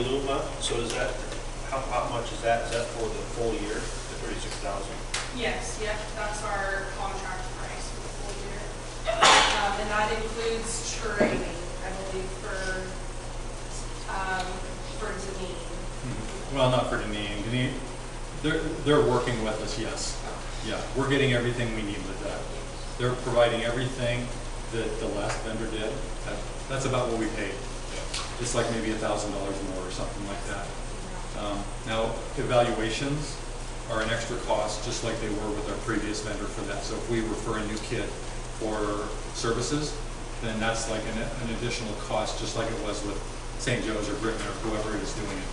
a lieu month, so is that, how much is that? Is that for the full year, the 36,000? Yes, yep, that's our contract price for the full year. And that includes training, I believe, for Deneen. Well, not for Deneen. Deneen, they're working with us, yes. Yeah, we're getting everything we need with that. They're providing everything that the last vendor did. That's about what we paid. Just like maybe $1,000 more or something like that. Now, evaluations are an extra cost, just like they were with our previous vendor for that. So if we refer a new kid for services, then that's like an additional cost, just like it was with St. Joe's or Britain or whoever is doing it.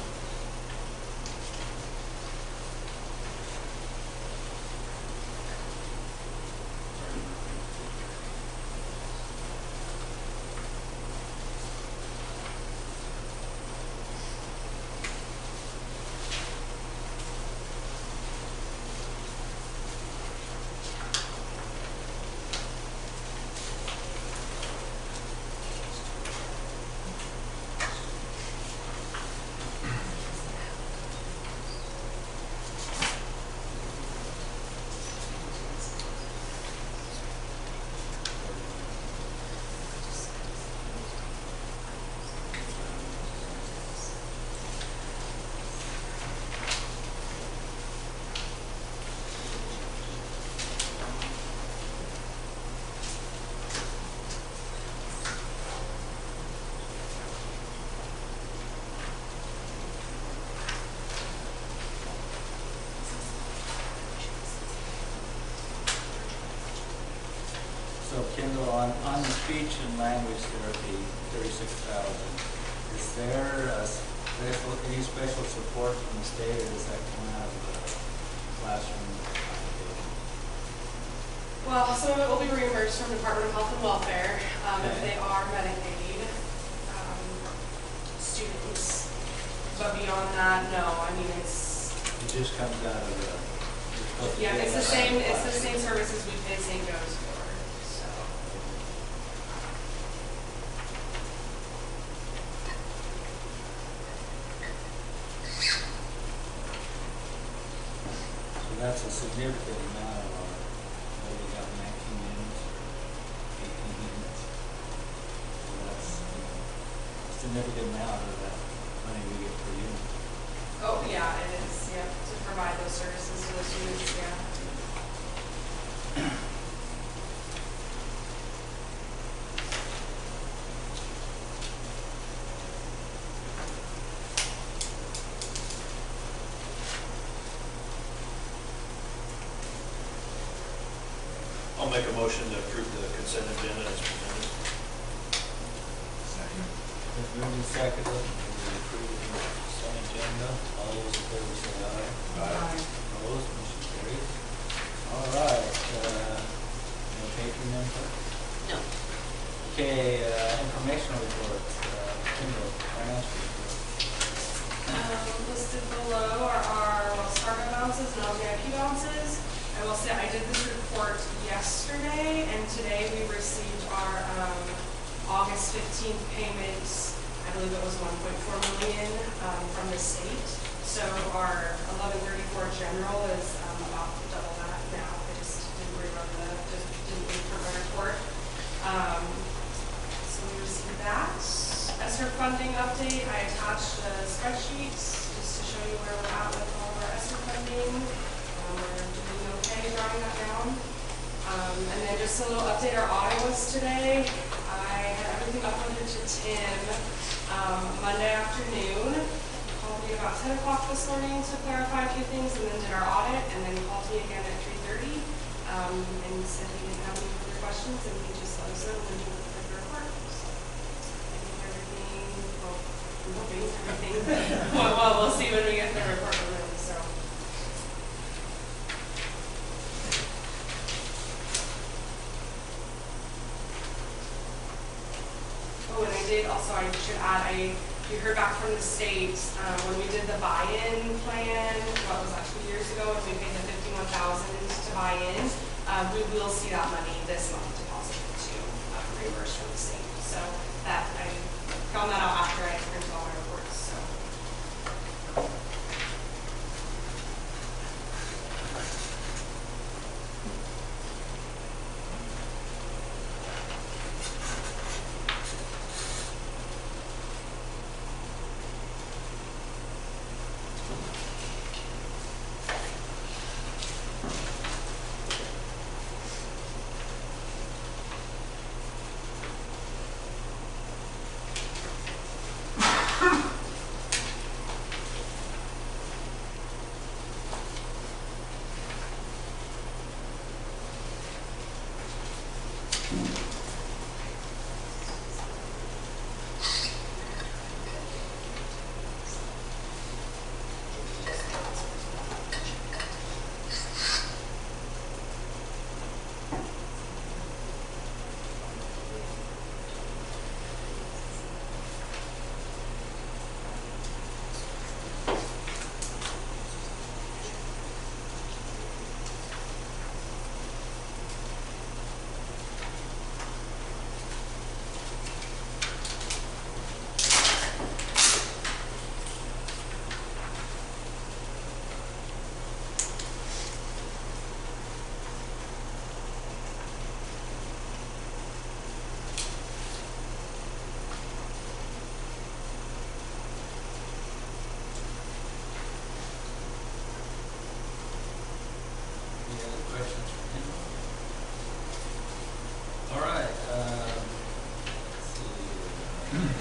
So Kendall, on the speech and language therapy, 36,000. Is there any special support from the state, or does that come out of the classroom application? Well, some of it will be reimbursed from the Department of Health and Welfare if they are Medicaid students. But beyond that, no. I mean, It just comes out of the. yeah, it's the same. It's the same services we pay St. Joe's for. That's a significant amount of our, we got 19 units or 18 units. So that's a significant amount of that money we get per unit. Oh, yeah, it is, yeah, to provide those services to the students, yeah. I'll make a motion to approve the consent agenda as presented. Second. It's moved and seconded. We approve the consent agenda. All those in favor say aye. Aye. Opposed? Motion carries. All right. No patron input? No. Okay, informational report. Kendall, financial report. Listed below are our Wells Fargo balances and LGIP balances. I will say I did this report yesterday, and today we received our August 15th payments. I believe it was 1.4 million from the state. So our 1134 general is about double that now. I just didn't read my report. So we received that. ESSER funding update. I attached the spreadsheets just to show you where we're at with all of our ESSER funding. We're doing okay drawing that down. And then just a little update, our audit was today. I had everything uploaded to Tim Monday afternoon. He called me about 10 o'clock this morning to clarify a few things, and then did our audit, and then he called me again at 3:30 and said he didn't have any further questions, and he just let us know when he would prepare the report. So I think everything, well, I'm hoping everything, well, we'll see when we get the report from him. So. Oh, and I did also, I should add, we heard back from the state when we did the buy-in plan, what was that, 2 years ago, when we paid the $51,000 to buy in. We will see that money this month deposited to reimbursed from the state. So that I found that out after I printed all my reports. So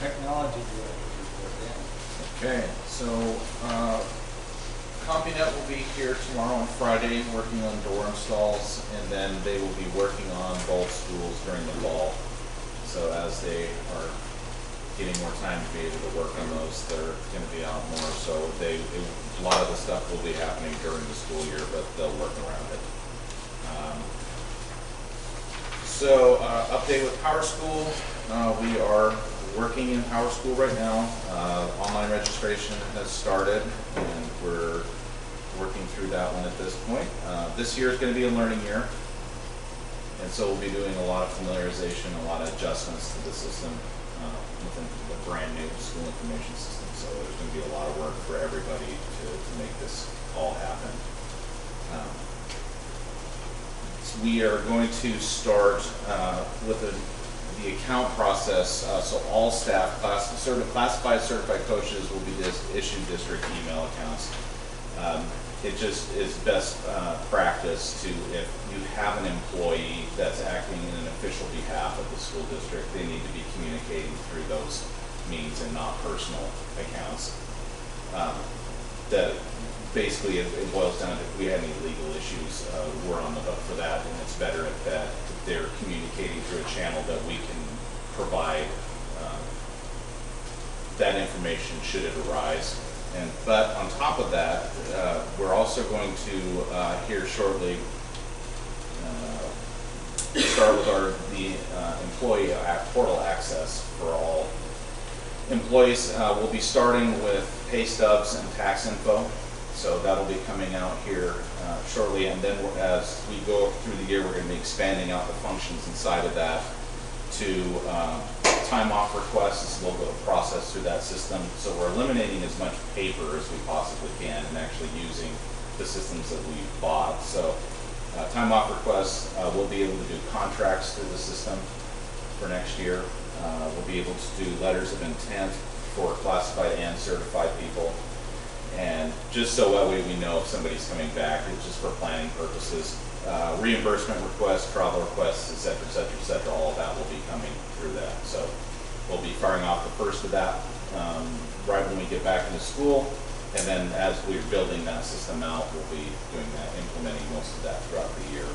Technology Director report then. Okay, so CompuNet will be here tomorrow and Friday working on door installs, and then they will be working on both schools during the fall. So as they are getting more time to be able to work on those, they're going to be out more. So a lot of the stuff will be happening during the school year, but they'll work around it. Update with Power School. We are working in Power School right now. Online registration has started, and we're working through that one at this point. This year is going to be a learning year, and so we'll be doing a lot of familiarization, a lot of adjustments to the system within the brand new school information system. So there's going to be a lot of work for everybody to make this all happen. We are going to start with the account process. So all staff, classified, certified coaches will be issued district email accounts. It just is best practice to, if you have an employee that's acting in an official behalf of the school district, they need to be communicating through those means and not personal accounts. That basically it boils down to, if we have any legal issues, we're on the hook for that, and it's better if that they're communicating through a channel that we can provide that information should it arise. But on top of that, we're also going to here shortly start with the employee portal access for all employees. We'll be starting with pay stubs and tax info. So that'll be coming out here shortly, and then as we go through the year, we're going to be expanding out the functions inside of that to time off requests. We'll go process through that system. So we're eliminating as much paper as we possibly can and actually using the systems that we bought. So time off requests, we'll be able to do contracts through the system for next year. We'll be able to do letters of intent for classified and certified people. And just so that way we know if somebody's coming back, it's just for planning purposes. Reimbursement requests, travel requests, et cetera, all of that will be coming through that. So we'll be firing off the first of that right when we get back into school. And then as we're building that system out, we'll be doing that, implementing most of that throughout the year.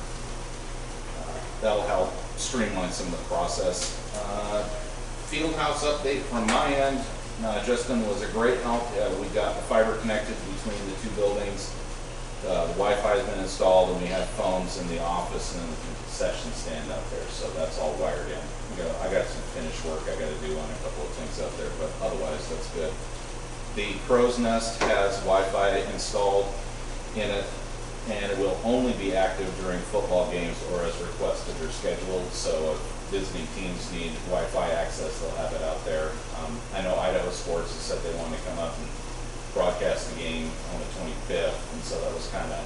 That'll help streamline some of the process. Fieldhouse update from my end. Justin was a great help. We got the fiber connected between the two buildings. The Wi-Fi has been installed, and we have phones in the office and the session stand out there. So that's all wired in. I got some finished work I got to do on a couple of things out there, but otherwise that's good. The Crow's Nest has Wi-Fi installed in it, and it will only be active during football games or as requested or scheduled. So if visiting teams need Wi-Fi access, they'll have it out there. I know Idaho Sports has said they want to come up and broadcast the game on the 25th, and so that was kind of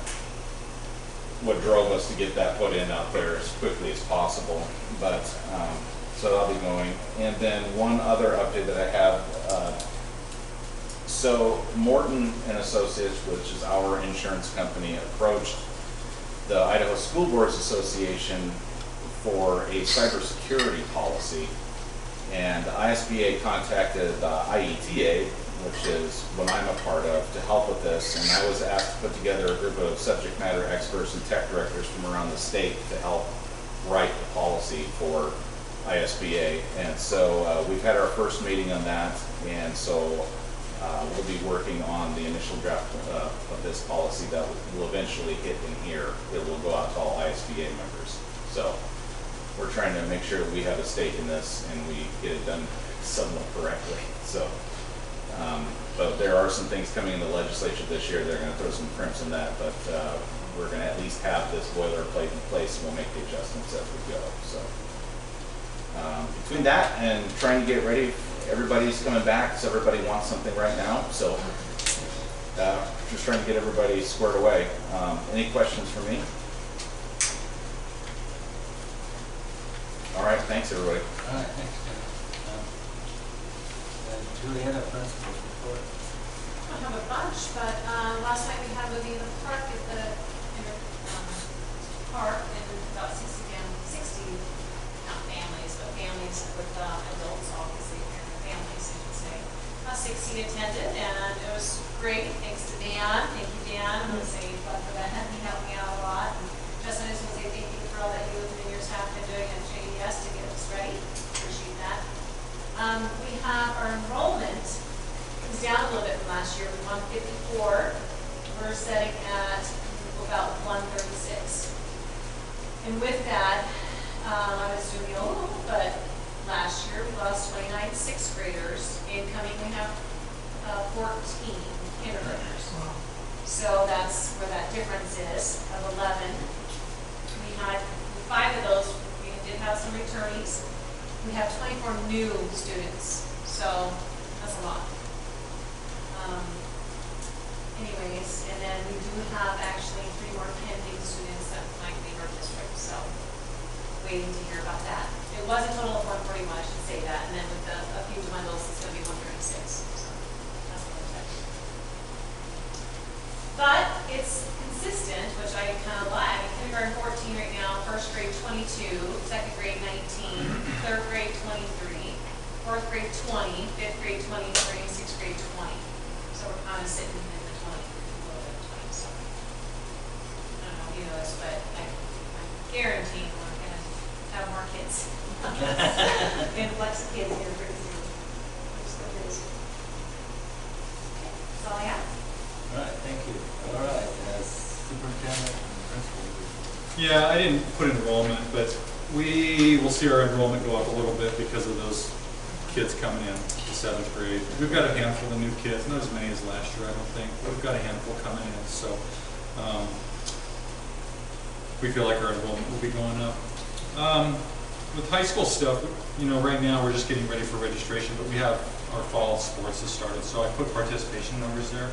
what drove us to get that put in out there as quickly as possible. But so that'll be going. And then one other update that I have. So Morton and Associates, which is our insurance company, approached the Idaho School Boards Association for a cybersecurity policy, and the ISBA contacted the IETA, which is what I'm a part of, to help with this, and I was asked to put together a group of subject matter experts and tech directors from around the state to help write the policy for ISBA. And so we've had our first meeting on that, and so we'll be working on the initial draft of this policy that will eventually hit in here. It will go out to all ISBA members. So we're trying to make sure we have a stake in this and we get it done somewhat correctly. So, but there are some things coming in the legislature this year. They're going to throw some crimps in that, but we're going to at least have this boilerplate in place, and we'll make the adjustments as we go. So between that and trying to get ready, everybody's coming back, so everybody wants something right now. So just trying to get everybody squared away. Any questions for me? All right, thanks everybody. All right, thanks, Ken. Julietta, principal's report. I don't have a bunch, but last night we had Living in the Park at the park, and about 60, not families, but families with adults, obviously, and their family. trustee attended, and it was great. Thanks to Dan. Thank you, Dan. I'm going to say but for that. He helped me out a lot. And Justin, I just want to say thank you for all that you and your staff have been doing at JES to get us ready. Appreciate that. We have our enrollment is down a little bit from last year. We won 54. We're setting at about 136. And with that, I was doing a little, but last year we lost 29 sixth graders. Incoming, we have 14 kindergartners. So that's where that difference is of 11. We had 5 of those. We did have some returnees. We have 24 new students. So that's a lot. Anyways, and then we do have actually 3 more pending students that might leave our district. So waiting to hear about that. It was a total of 141, I should say that, and then with a few bundles, it's going to be 136. So that's what I'm saying. But it's consistent, which I kind of like. Kindergarten 14 right now, first grade 22, second grade 19, third grade 23, fourth grade 20, fifth grade 23, sixth grade 20. So we're kind of sitting in the 20, a little bit of 20. So I don't know if you know this, but I'm guaranteeing we're going to have more kids. Influx of kids here pretty soon. That's all I have. All right, thank you. All right, as superintendent and principal. Yeah, I didn't put enrollment, but we will see our enrollment go up a little bit because of those kids coming in to 7th grade. We've got a handful of new kids, not as many as last year, I don't think, but we've got a handful coming in, so we feel like our enrollment will be going up. With high school stuff, you know, right now we're just getting ready for registration, but we have our fall sports has started, so I put participation numbers there.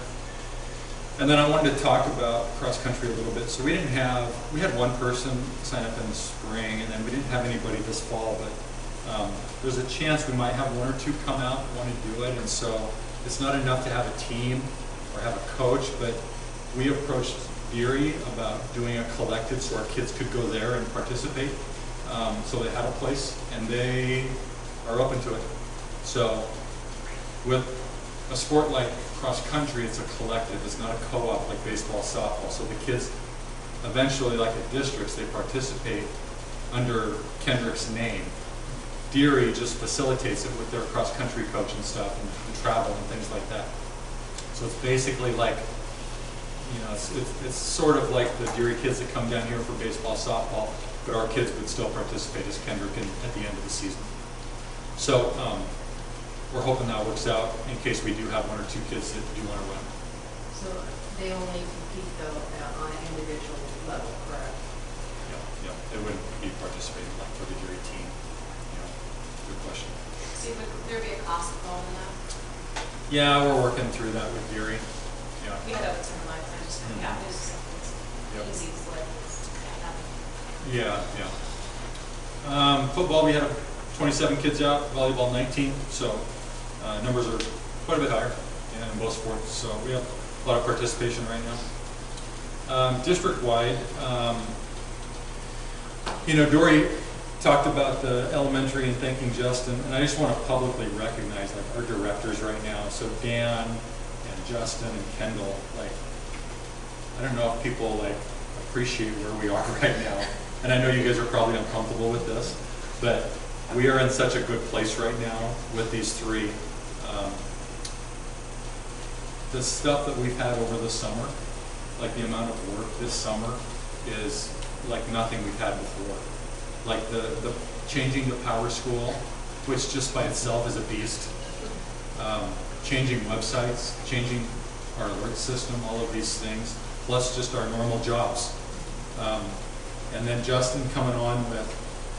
And then I wanted to talk about cross country a little bit. So we had one person sign up in the spring, and then we didn't have anybody this fall, but there's a chance we might have 1 or 2 come out and want to do it. And so it's not enough to have a team or have a coach, but we approached Erie about doing a collective so our kids could go there and participate. So they had a place, and they are open to it. So with a sport like cross country, it's a collective. It's not a co-op like baseball, softball. So the kids eventually, like at districts, they participate under Kendrick's name. Deary just facilitates it with their cross country coach and stuff, and travel and things like that. So it's basically like, you know, it's sort of like the Deary kids that come down here for baseball, softball, but our kids would still participate as Kendrick at the end of the season. So we're hoping that works out in case we do have 1 or 2 kids that do want to run. So they only compete though on an individual level, correct? Yeah, they wouldn't be participating like for the Deary team. You know, good question. See, would there be a cost involved in that? Yeah, we're working through that with Deary. Yeah. We had over to the life, I just, yeah, it's Yep. easy, it's like, Yeah. Football, we had 27 kids out, volleyball 19, so numbers are quite a bit higher in both sports, so we have a lot of participation right now. District-wide, you know, Dory talked about the elementary and thanking Justin, and I just want to publicly recognize like our directors right now. So Dan and Justin and Kendall, like, I don't know if people like appreciate where we are right now. And I know you guys are probably uncomfortable with this, but we are in such a good place right now with these 3. The stuff that we've had over the summer, like the amount of work this summer is like nothing we've had before. Like the changing the Power School, which just by itself is a beast. Changing websites, changing our alert system, all of these things, plus just our normal jobs. And then Justin coming on with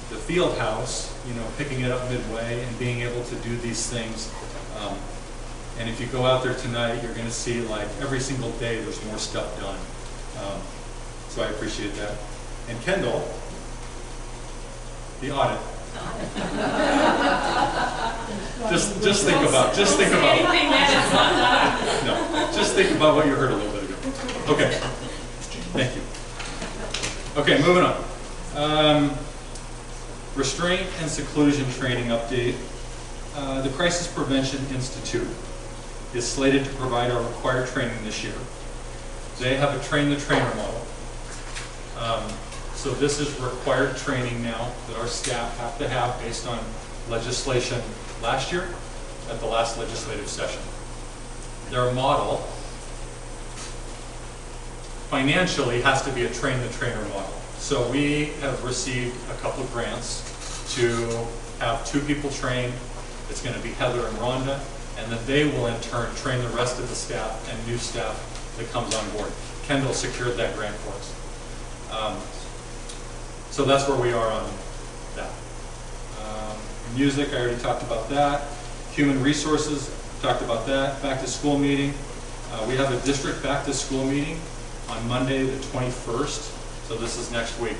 the field house, you know, picking it up midway and being able to do these things. And if you go out there tonight, you're going to see like every single day there's more stuff done. So I appreciate that. And Kendall, the audit. just think about no, just think about what you heard a little bit ago. Okay, thank you. Okay, moving on. Restraint and seclusion training update. The Crisis Prevention Institute is slated to provide our required training this year. They have a train-the-trainer model. So this is required training now that our staff have to have based on legislation last year at the last legislative session. Their model financially has to be a train-the-trainer model. So we have received a couple of grants to have 2 people trained. It's going to be Heather and Rhonda, and then they will in turn train the rest of the staff and new staff that comes on board. Kendall secured that grant for us. So that's where we are on that. Music, I already talked about that. Human resources, talked about that. Back to school meeting. We have a district back to school meeting on Monday the 21st. So this is next week.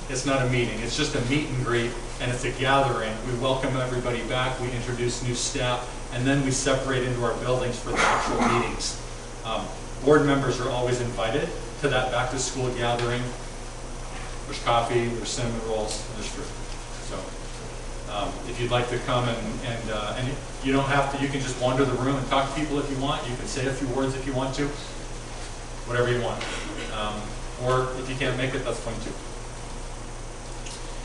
It's not a meeting, it's just a meet and greet, and it's a gathering. We welcome everybody back, we introduce new staff, and then we separate into our buildings for the actual meetings. Board members are always invited to that back to school gathering. There's coffee, there's cinnamon rolls, and there's fruit. So if you'd like to come and you don't have to, you can just wander the room and talk to people if you want. You can say a few words if you want to, whatever you want. Or if you can't make it, that's fine too.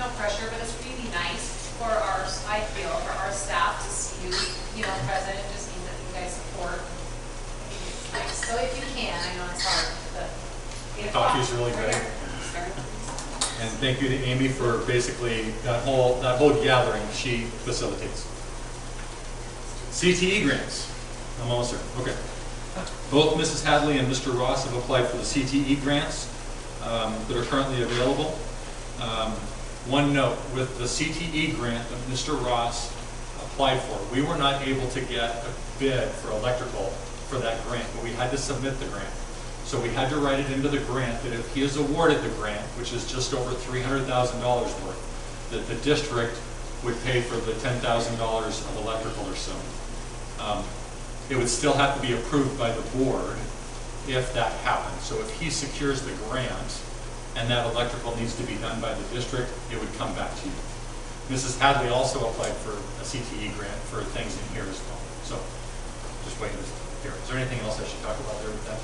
No pressure, but it's really nice for our, I feel, for our staff to see you know, present. It just means that you guys support. I think it's nice. So if you can, I know it's hard, but 8 o'clock. Coffee's really Right good. here. And thank you to Amy for basically that whole gathering she facilitates. CTE grants. I'm almost there. Okay. Both Mrs. Hadley and Mr. Ross have applied for the CTE grants that are currently available. One note, with the CTE grant that Mr. Ross applied for, we were not able to get a bid for electrical for that grant, but we had to submit the grant. So we had to write it into the grant that if he is awarded the grant, which is just over $300,000 worth, that the district would pay for the $10,000 of electrical or so. It would still have to be approved by the board if that happens. So if he secures the grant and that electrical needs to be done by the district, it would come back to you. Mrs. Hadley also applied for a CTE grant for things in here as well. So just waiting to hear. Is there anything else I should talk about there with that?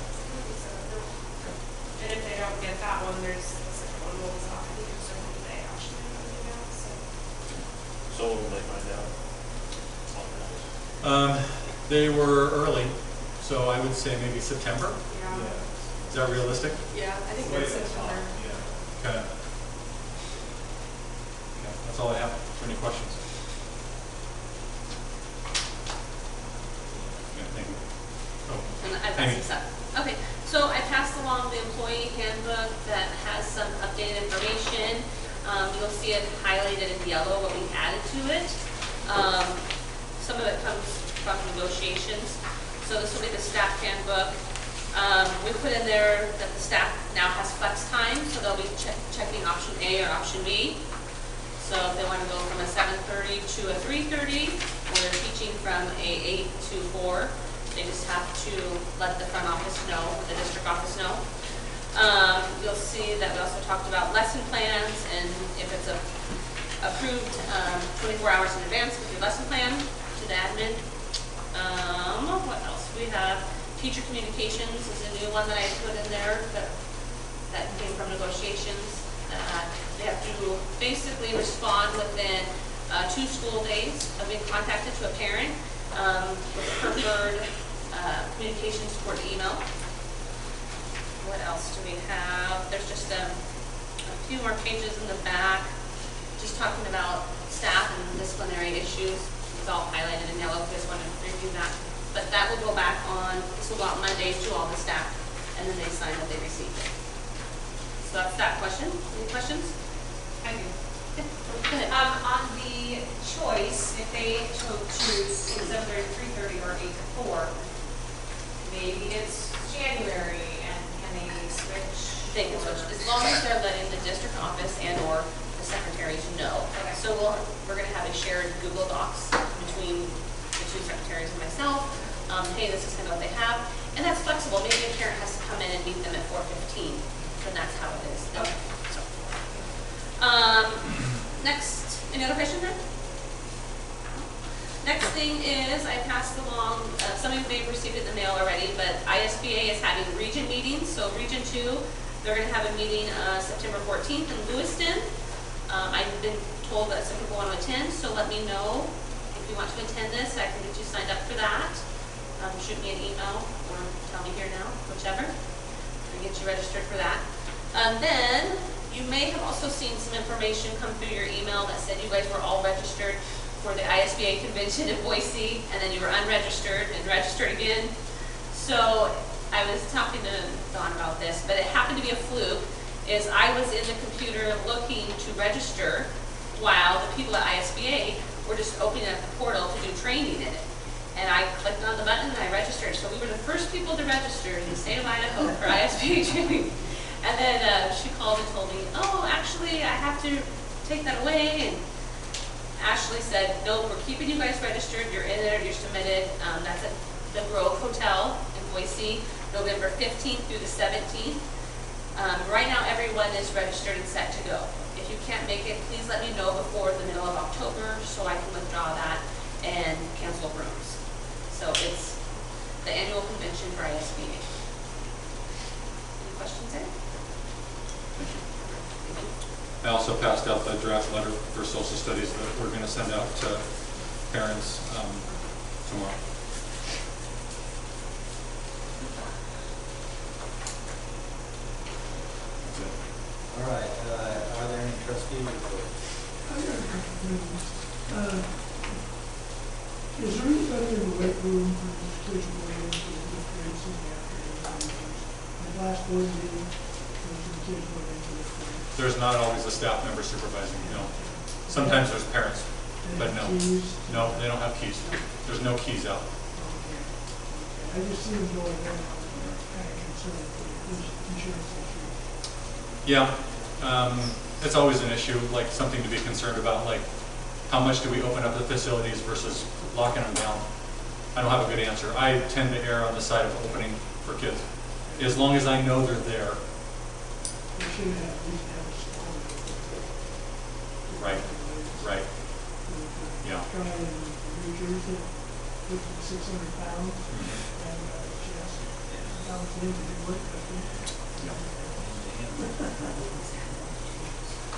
And if they don't get that one, there's the second one rolls off. I think there's a whole day actually coming out, so. So when will they find out? They were early, so I would say maybe September. Yeah. Is that realistic? Yeah, I think that's September. Okay. That's all I have. Any questions? Okay, thank you. Oh, And I've got some stuff. Okay, so I passed along the employee handbook that has some updated information. You'll see it highlighted in yellow, what we added to it. Some of it comes from negotiations. So this will be the staff handbook. We put in there that the staff now has flex time, so they'll be checking option A or option B. So if they want to go from a 7:30 to a 3:30, or they're teaching from a 8 to 4, they just have to let the front office know, or the district office know. You'll see that we also talked about lesson plans, and if it's approved 24 hours in advance with your lesson plan to the admin. What else? We have teacher communications is a new one that I put in there that came from negotiations. They have to basically respond within 2 school days of being contacted to a parent with preferred communication support email. What else do we have? There's just a few more pages in the back just talking about staff and disciplinary issues. It's all highlighted in yellow if you just want to review that. But that will go back on, this will go out Mondays to all the staff, and then they sign that they received it. So that's that question. Any questions? I do. Yeah. Go ahead. On the choice, if they choose 7:30 to 3:30 or 8 to 4, maybe it's January, and can they switch? They can switch, as long as they're letting the district office and or the secretaries know. Okay. So we're going to have a shared Google Docs between the 2 secretaries and myself. Hey, this is kind of what they have. And that's flexible. Maybe a parent has to come in and meet them at 4:15. Then that's how it is. Okay. So, next, any other questions then? Next thing is, I passed along, some of you may have received it in the mail already, but ISBA is having region meetings. So Region 2, they're going to have a meeting September 14th in Lewiston. I've been told that some people want to attend, so let me know if you want to attend this. I can get you signed up for that. Shoot me an email or tell me here now, whichever. Or get you registered for that. Then you may have also seen some information come through your email that said you guys were all registered for the ISBA convention in Boise, and then you were unregistered and registered again. So I was talking to Dawn about this, but it happened to be a fluke. Is I was in the computer looking to register while the people at ISBA were just opening up the portal to do training in it. And I clicked on the button and I registered. So we were the first people to register in the state of Idaho for ISBA training. And then she called and told me, oh, actually, I have to take that away. And Ashley said, no, we're keeping you guys registered. You're in there, you're submitted. That's at the Grove Hotel in Boise, November 15th through the 17th. Right now, everyone is registered and set to go. If you can't make it, please let me know before the middle of October so I can withdraw that and cancel rooms. So it's the annual convention for ISBA. Any questions there? Thank you. I also passed out the draft letter for social studies that we're going to send out to parents tomorrow. All right, are there any trustee reports? I got a couple things. Is there anybody in the weight room for these kids going into the fifth grades in the afternoon? The last board meeting, the kids went into the fifth grade. There's not always a staff member supervising, no. Sometimes there's parents, but no. Keys? No, they don't have keys. There's no keys out. Okay. I just see them going in, I'm kind of concerned with the insurance issue. Yeah, it's always an issue, like something to be concerned about, like how much do we open up the facilities versus locking them down? I don't have a good answer. I tend to err on the side of opening for kids. As long as I know they're there. We should have at least have a store. Right, right. Yeah. Guy in New Jersey, lifted 600 pounds, and just bounced into the work, I think.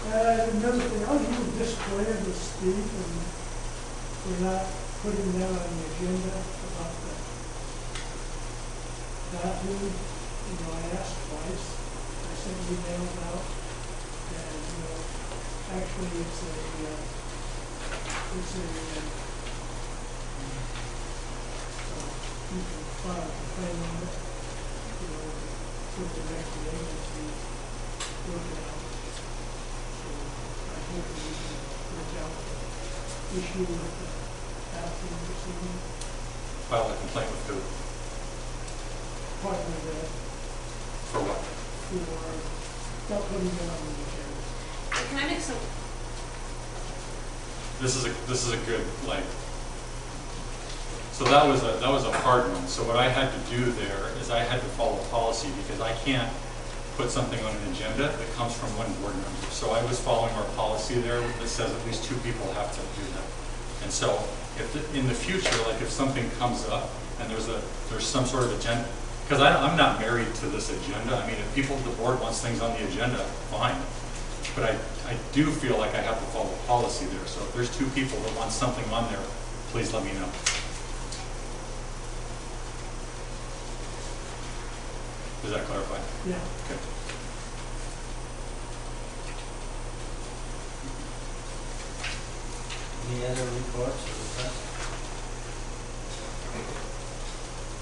Another thing, I was really disappointed with Steve and we're not putting that on the agenda about the bathroom. You know, I asked twice, I sent emails out, and actually it's a you can file a complaint on it, with the next agency working out. So I hope that we can work out the issue with the bathroom procedure. File a complaint with who? Partner that For what? for not putting it on the agenda. Can I make some? This is a good, like, so that was a hard one. So what I had to do there is I had to follow policy because I can't put something on an agenda that comes from one board member. So I was following our policy there that says at least 2 people have to do that. And so if in the future, like if something comes up and there's some sort of agenda, because I'm not married to this agenda. I mean, if the board wants things on the agenda, fine. But I do feel like I have to follow policy there. So if there's 2 people that want something on there, please let me know. Does that clarify? Yeah. Okay. Any other reports or requests?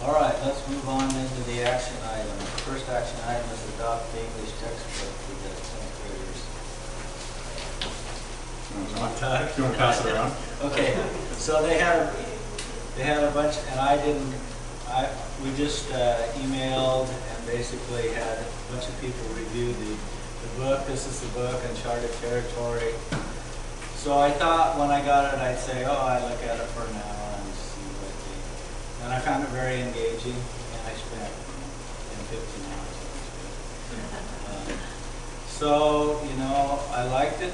All right, let's move on into the action item. The first action item is adopt the English textbook for the 10th graders. You want to pass it around? Okay, so they had a bunch, and we just emailed and basically had a bunch of people review the book. This is the book, Uncharted Territory. So I thought when I got it, I'd say, oh, I look at it for an hour and see what I think. And I found it very engaging, and I spent 15 hours on it. So, I liked it,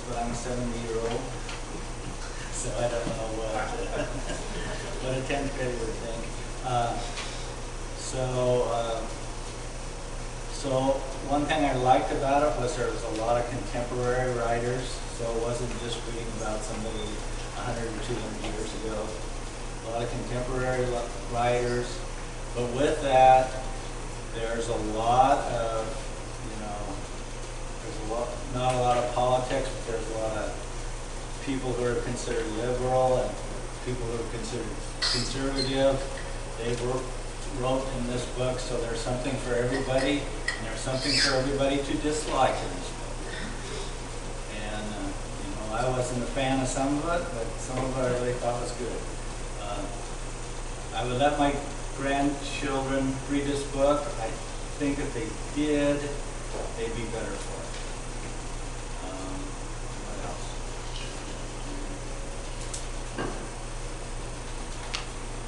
but I'm a 70-year-old. so I don't know what a 10th grader would think. So one thing I liked about it was there was a lot of contemporary writers, so it wasn't just reading about somebody 100 or 200 years ago. A lot of contemporary writers, but with that, there's a lot of, not a lot of politics, but there's a lot of people who are considered liberal and people who are considered conservative. They wrote in this book, so there's something for everybody, and there's something for everybody to dislike in this book. And, I wasn't a fan of some of it, but some of it I really thought was good. I would let my grandchildren read this book. I think if they did, they'd be better for it. What else?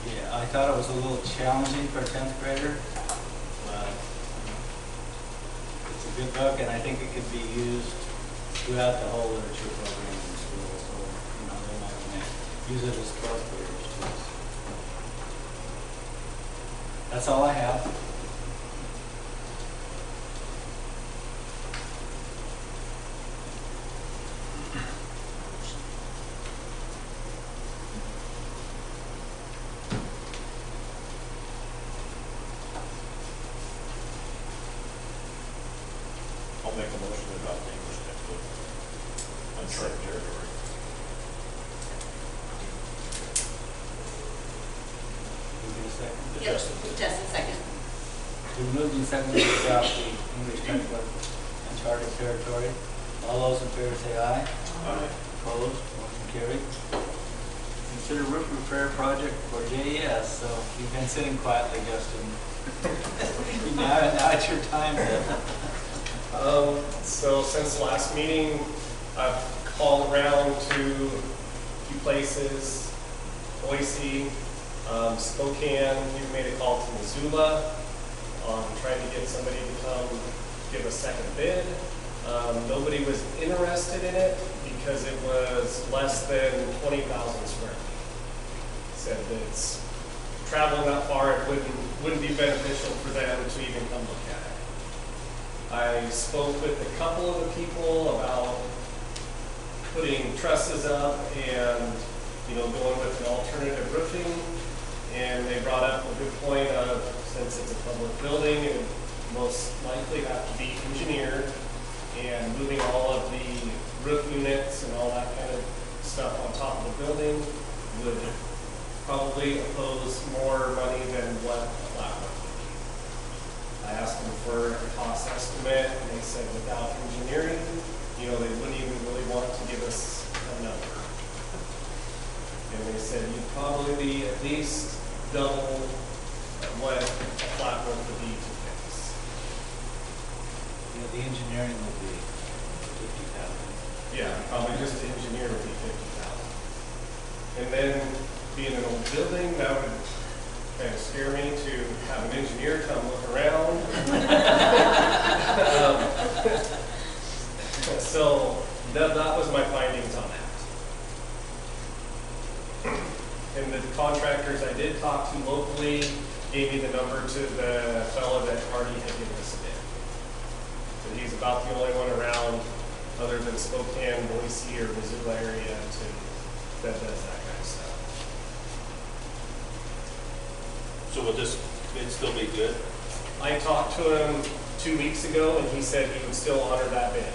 Yeah, I thought it was a little challenging for a 10th grader, but it's a good book, and I think it could be used throughout the whole literature program in school. So, they might want to use it as 12th graders too. That's all I have. I'll make a motion to adopt the English textbook. Uncharted territory. Give me a second. Yep, Justin, second. We moved and seconded to adopt the English textbook, Uncharted Territory. All those in favor say aye. Aye. Opposed? Motion carried. Consider roof repair project for JES. So you've been sitting quietly, Justin. now it's your time. So since the last meeting, I've called around to a few places, Boise, Spokane, we've made a call to Missoula, trying to get somebody to come give a second bid. Nobody was interested in it because it was less than 20,000 square feet. Said that it's traveling that far, it wouldn't be beneficial for them to even come look at it. I spoke with a couple of the people about putting trusses up and, going with an alternative roofing. And they brought up a good point of, since it's a public building, it would most likely have to be engineered, and moving all of the roof units and all that kind of stuff on top of the building would probably oppose more money than what a flat roof would be. I asked them for a cost estimate, and they said without engineering, they wouldn't even really want to give us a number. And they said you'd probably be at least double what a flat roof would be to fix. The engineering will be 50,000. Yeah, probably just the engineer would be 50,000. And then being an old building, that would kind of scare me to have an engineer come look around. So that was my findings on that. And the contractors I did talk to locally gave me the number to the fellow that already had given us a bid. So he's about the only one around, other than Spokane, Boise, or Missoula area that does that kind of stuff. So would this bid still be good? I talked to him 2 weeks ago, and he said he would still honor that bid.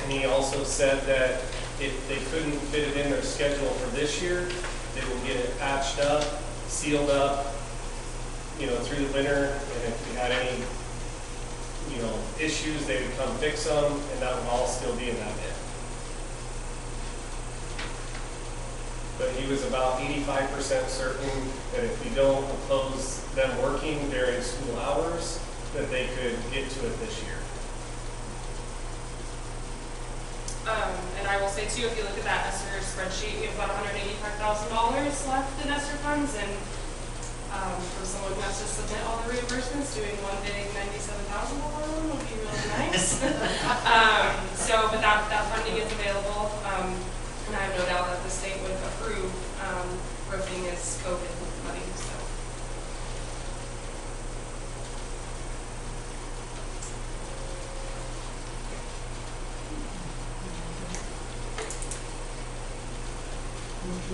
And he also said that if they couldn't fit it in their schedule for this year, they will get it patched up, sealed up, through the winter. And if we had any, issues, they would come fix them, and that would all still be in that bid. But he was about 85% certain that if we don't oppose them working during school hours, that they could get to it this year. And I will say too, if you look at that ESSER spreadsheet, we have about $185,000 left in ESSER funds, and for someone who has to submit all the reimbursements, doing one big $97,000 one would be really nice. But that funding is available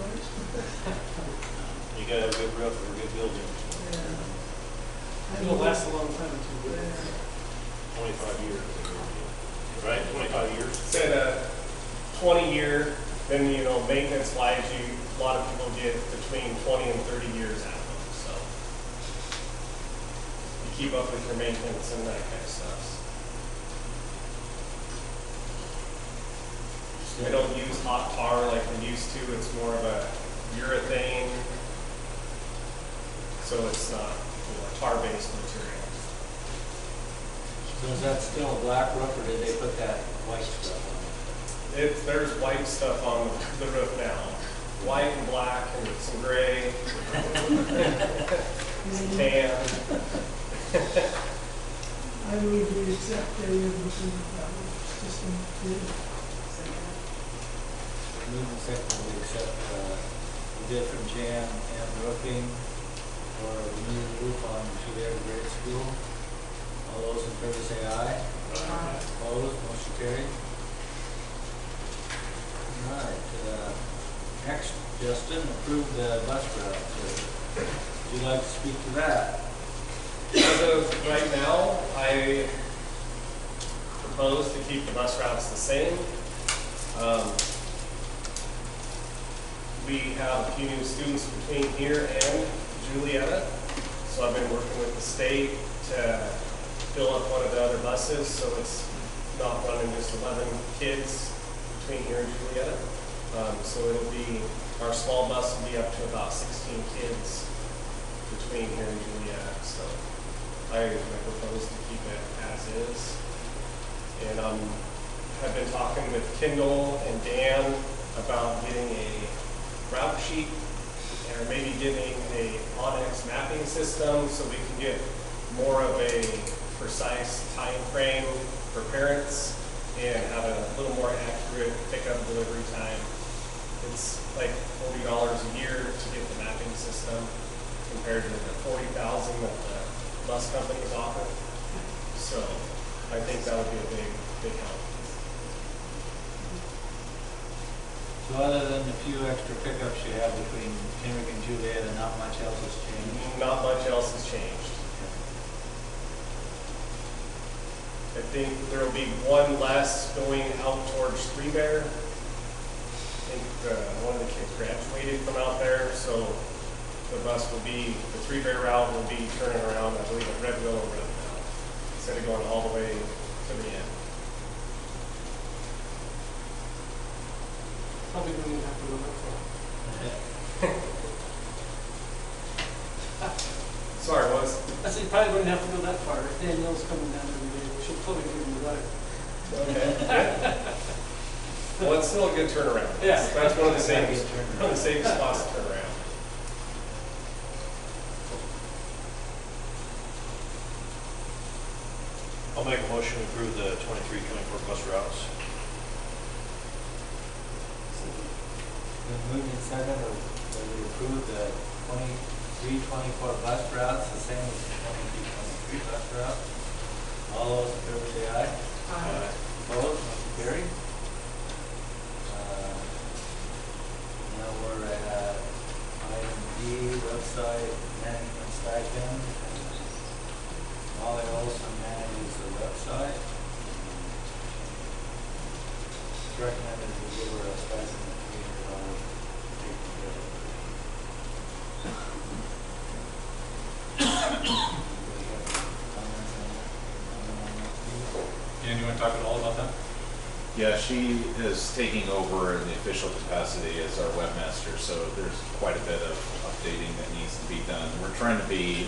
choice. You gotta have a good roof or a good building, Yeah. It'll last a long time too. Yeah. 25 years, right? 25 years? Said a 20-year, then, you know, maintenance-wise, a lot of people get between 20 and 30 years out of them, so. You keep up with your maintenance and that kind of stuff. We don't use hot tar like we used to, it's more of a urethane, so it's not, you know, tar-based material. So is that still a black roof, or did they put that white stuff on There's white stuff on the roof now, white and black and some gray, some tan. I believe we accept the system too. it? Move and second, we accept the bid from Jan and Roofing for a new roof on Juliet Grade School. All those in favor say aye. Aye. Opposed, motion carried. All right, next, Justin, approve the bus route. Would you like to speak to that? As of right now, I propose to keep the bus routes the same. We have a few new students between here and Julietta, so I've been working with the state to fill up one of the other buses, so it's not running just 11 kids between here and Julietta. So it'll be, our small bus will be up to about 16 kids between here and Julietta. So I propose to keep it as is. And I've been talking with Kendall and Dan about getting a route sheet or maybe getting a Onyx mapping system so we can get more of a precise time frame for parents and have a little more accurate pickup delivery time. It's like $40 a year to get the mapping system compared to the $40,000 that the bus companies offer. So I think that would be a big help. So other than the few extra pickups you have between Kendrick and Juliet, and not much else has changed? Not much else has changed. I think there will be one less going out towards Three Bear. I think one of the kids graduated from out there, so the bus will be, the Three Bear route will be turning around, I believe, at Redville or Redville, instead of going all the way to the end. Probably don't even have to go that far. Sorry, what was? I said, you probably wouldn't have to go that far. If Danielle's coming down every day, she'll probably give him the letter. Okay. Well, it's still a good turnaround. Yeah. That's one of the safest spots to turn around. I'll make a motion to approve the 23-24 bus routes. Been moved and seconded that we approve the 23-24 bus routes, the same as the 22-23 bus route. All those in favor say aye. Aye. Opposed, motion carried. Now we're at item D, website management stipend. Molly Olson manages the website. It's recommended we give her a stipend of $300 taken care of. Anybody have comments on that? Dan, you want to talk at all about that? Yeah, she is taking over in the official capacity as our webmaster, so there's quite a bit of updating that needs to be done. We're trying to be,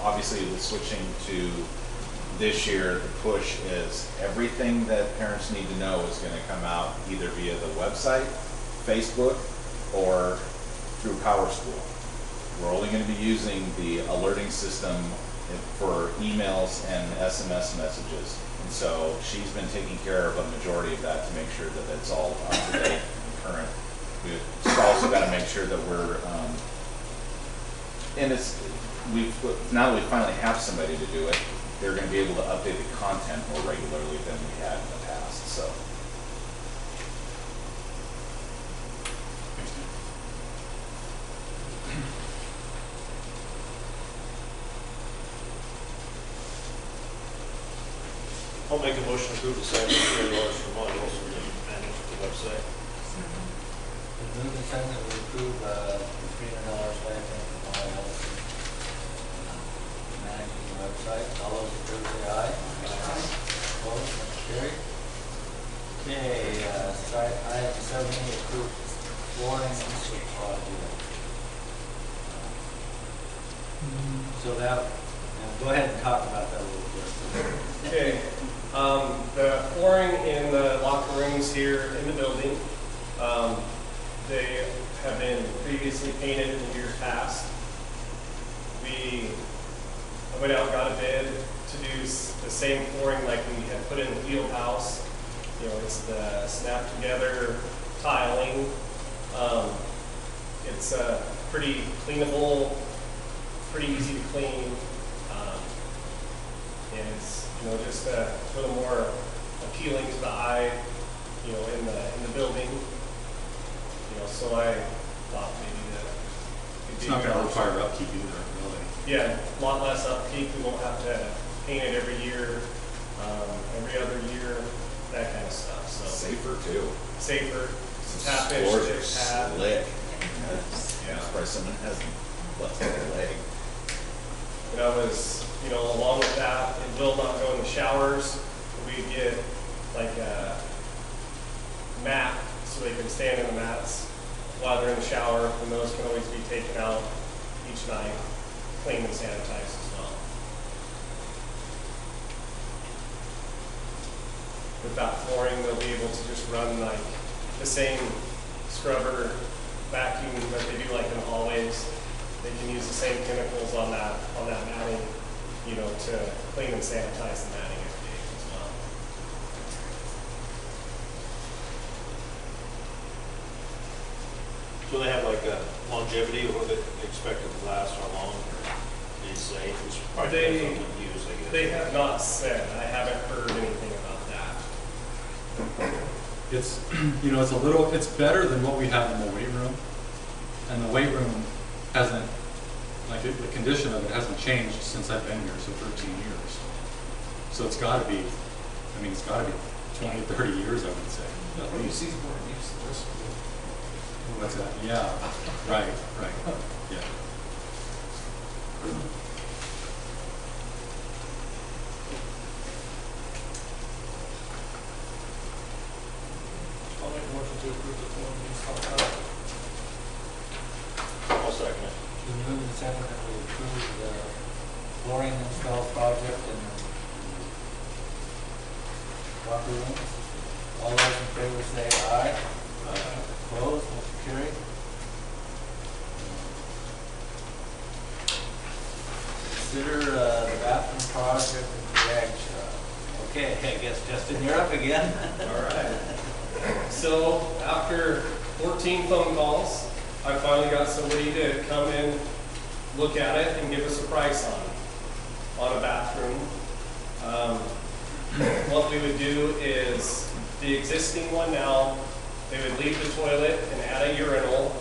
obviously with switching to this year, the push is everything that parents need to know is going to come out either via the website, Facebook, or through PowerSchool. We're only going to be using the alerting system for emails and SMS messages. And so she's been taking care of a majority of that to make sure that it's all up to date and current. We've also got to make sure that we're, and now that we finally have somebody to do it, they're going to be able to update the content more regularly than we had in the past. So I'll make a motion to approve the $73 for modules for the manage the website. The move and second that we approve the $300 stipend for Molly Ellison, managing the website. All those in favor say aye. Aye. Opposed, motion carried. Okay, item 7A, approved flooring input project. So that, go ahead and talk about that a little bit. Okay, the flooring in the locker rooms here in the building, they have been previously painted in years past. I went out and got a bid to do the same flooring like we had put in the field house. You know, it's the snap together tiling. It's pretty cleanable, pretty easy to clean. And it's, you know, just a little more appealing to the eye, you know, in the building. You know, so I thought maybe that it'd It's be not going to better. require upkeep either, really. Yeah, a lot less upkeep. We won't have to paint it every year, every other year, that kind of stuff. So Safer too. safer, tap Floors are finish, pad. slick. Yeah. I'm surprised someone hasn't left a leg. And I was, you know, along with that, it will not go in the showers. We get like a mat so they can stand in the mats while they're in the shower, and those can always be taken out each night, cleaned and sanitized as well. With that flooring, they'll be able to just run like the same scrubber vacuum that they do like in the hallways. They can use the same chemicals on that matting, you know, to clean and sanitize the matting every day as well. So they have like a longevity, or what they expect it to last, how long, or they say, which probably depends on the use, I guess. They have not said. I haven't heard anything about that. It's, you know, it's better than what we have in the weight room. And the weight room hasn't, like the condition of it hasn't changed since I've been here, so 13 years. So it's got to be, I mean, it's got to be 20, 30 years, I would say. At least. What's that? Yeah, right, yeah. I'll make a motion to approve the form being called out. I'll second it. The move and second that we approve the flooring install project in the locker rooms. All those in favor say aye. Aye. Opposed, motion carried. Consider the bathroom project at the ag shop. Okay, I guess Justin, you're up again. All right. So after 14 phone calls, I finally got somebody to come in, look at it, and give us a price on a bathroom. What we would do is the existing one now, they would leave the toilet and add a urinal.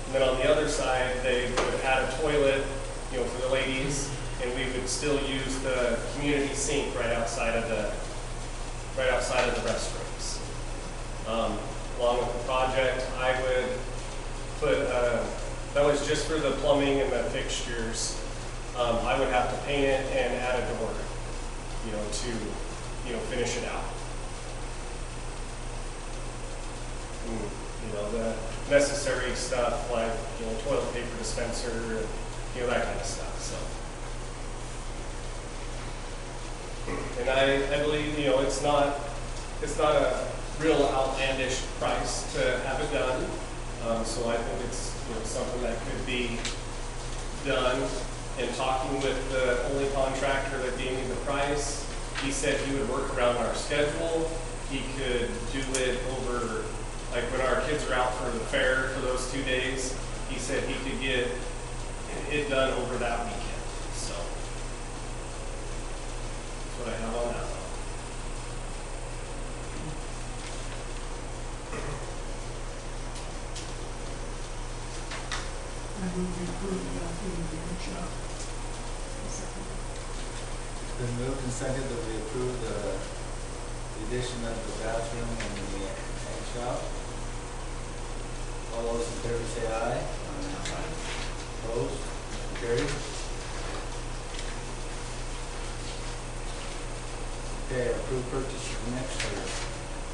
And then on the other side, they would add a toilet, you know, for the ladies, and we would still use the community sink right outside of the restrooms. Along with the project, I would put, that was just for the plumbing and the fixtures. I would have to paint it and add a door, you know, to, you know, finish it out. And, you know, the necessary stuff like, you know, toilet paper dispenser, you know, that kind of stuff, so. And I believe, you know, it's not a real outlandish price to have it done. So I think it's, you know, something that could be done. And talking with the only contractor that gave me the price, he said he would work around our schedule. He could do it over, like when our kids are out for the fair for those 2 days, he said he could get it done over that weekend. So that's what I have on that. I move we approve the bathroom in the ag shop. Been moved and seconded that we approve the addition of the bathroom in the egg shop. All those in favor say aye. Opposed? Carried. Okay, approved purchase of mixer.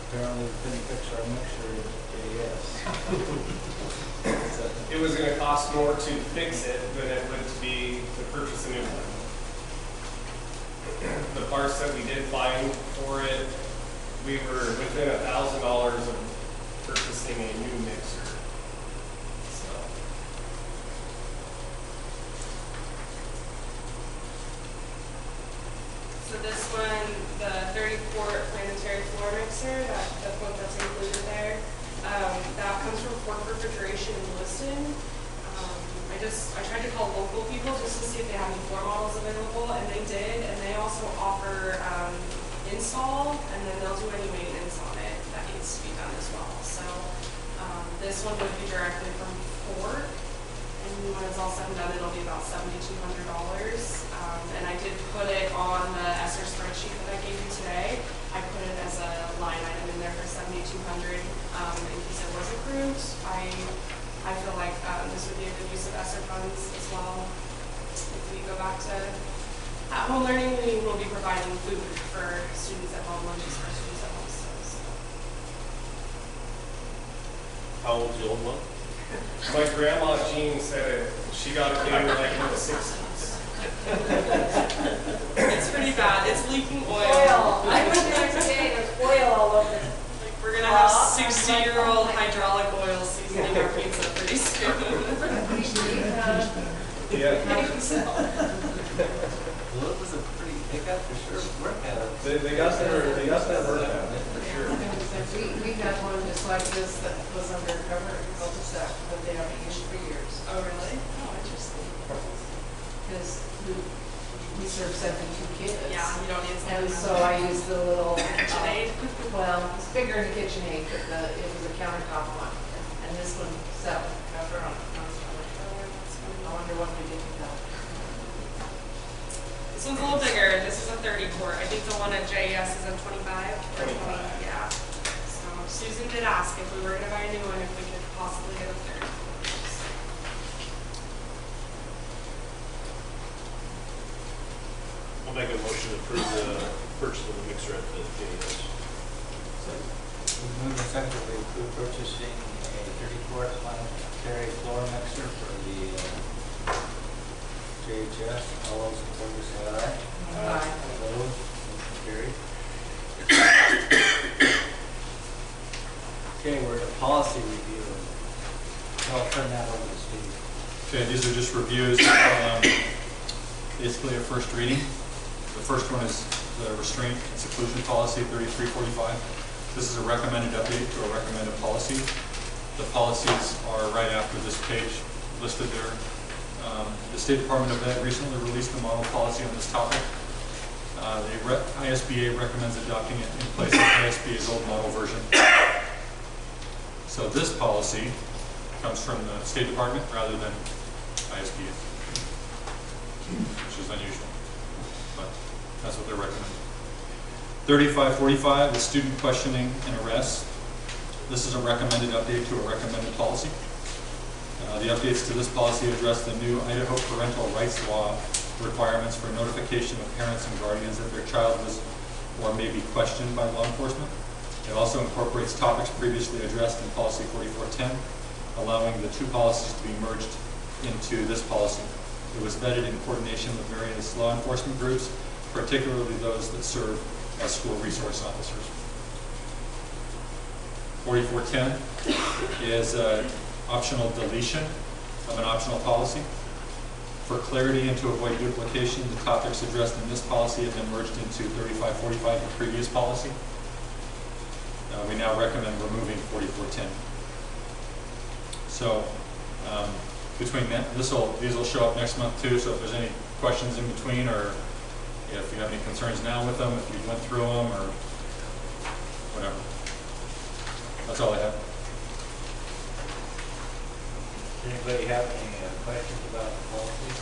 Apparently we couldn't fix our mixer at JS. It was gonna cost more to fix it than it would to purchase a new one. The parts that we did find for it, we were within $1,000 of purchasing a new mixer. So, So this one, the 30-quart planetary floor mixer, the quote that's included there, that comes from Ford Refrigeration in Lewiston. I tried to call local people just to see if they have any floor models available, and they did, and they also offer install, and then they'll do any maintenance on it that needs to be done as well. So this one would be directly from Ford, and when it's all said and done, it'll be about $7,200. And I did put it on the ESSER spreadsheet that I gave you today. I put it as a line item in there for $7,200 in case it was approved. I feel like this would be a good use of ESSER funds as well. If we go back to at-home learning, we will be providing food for students at home, lunches for students at home. So. How old's the old one? my grandma Jean said she got it in like in the 60s. It's pretty bad. It's leaking oil. I went there today, there's oil all over it. Like we're gonna have 60-year-old hydraulic oil seasoning our pizza pretty soon. Yeah. Well, it was a pretty, they got for sure work out of it. They got that work out for sure. We had one just like this that was undercover at cul-de-sac, but they haven't used for years. Oh really? Oh, interesting. Because we serve 72 kids. Yeah, you don't need something. And so I used the little, KitchenAid. well, it's bigger than a KitchenAid, but it was a countertop one. And this one sat with the cover on it. I wonder what we did with that. This one's a little bigger. This is a 30 quart. I think the one at JES is a 25 or 20. 25. Yeah. So Susan did ask if we were going to buy a new one, if we could possibly get a 30. I'll make a motion to approve the purchase of the mixer at the JES. We moved and seconded that we approve purchasing a 30-quart planetary floor mixer for the JHS. All those in favor say aye. Aye. Opposed? Motion carried. Okay, we're at policy review. I'll turn that over to Steve. Okay, these are just reviews, basically a first reading. The first one is the restraint and seclusion policy 3345. This is a recommended update to a recommended policy. The policies are right after this page listed there. The State Department of Ed recently released a model policy on this topic. ISBA recommends adopting it in place of ISBA's old model version. So this policy comes from the State Department rather than ISBA, which is unusual, but that's what they're recommending. 3545 is student questioning and arrests. This is a recommended update to a recommended policy. The updates to this policy address the new Idaho parental rights law requirements for notification of parents and guardians that their child was or may be questioned by law enforcement. It also incorporates topics previously addressed in policy 4410, allowing the two policies to be merged into this policy. It was vetted in coordination with various law enforcement groups, particularly those that serve as school resource officers. 4410 is an optional deletion of an optional policy. For clarity and to avoid duplication, the topics addressed in this policy have been merged into 3545, the previous policy. We now recommend removing 4410. So between that, these will show up next month too, so if there's any questions in between, or if you have any concerns now with them, if you went through them, or whatever. That's all I have. Does anybody have any questions about the policy?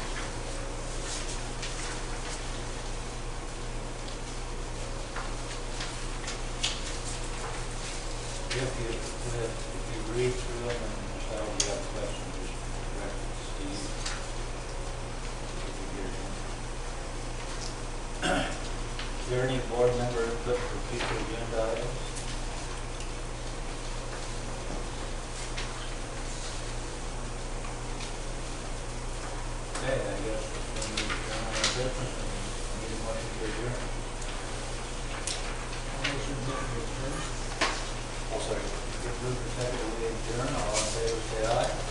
If you read through them and decide you have questions, just direct it to Steve. If you hear him. Is there any board member input for future agenda items? Okay, I guess when we turn on our business and need a motion to adjourn. Motion to adjourn. I'll second. Get moved to second, we adjourn, all in favor, say aye.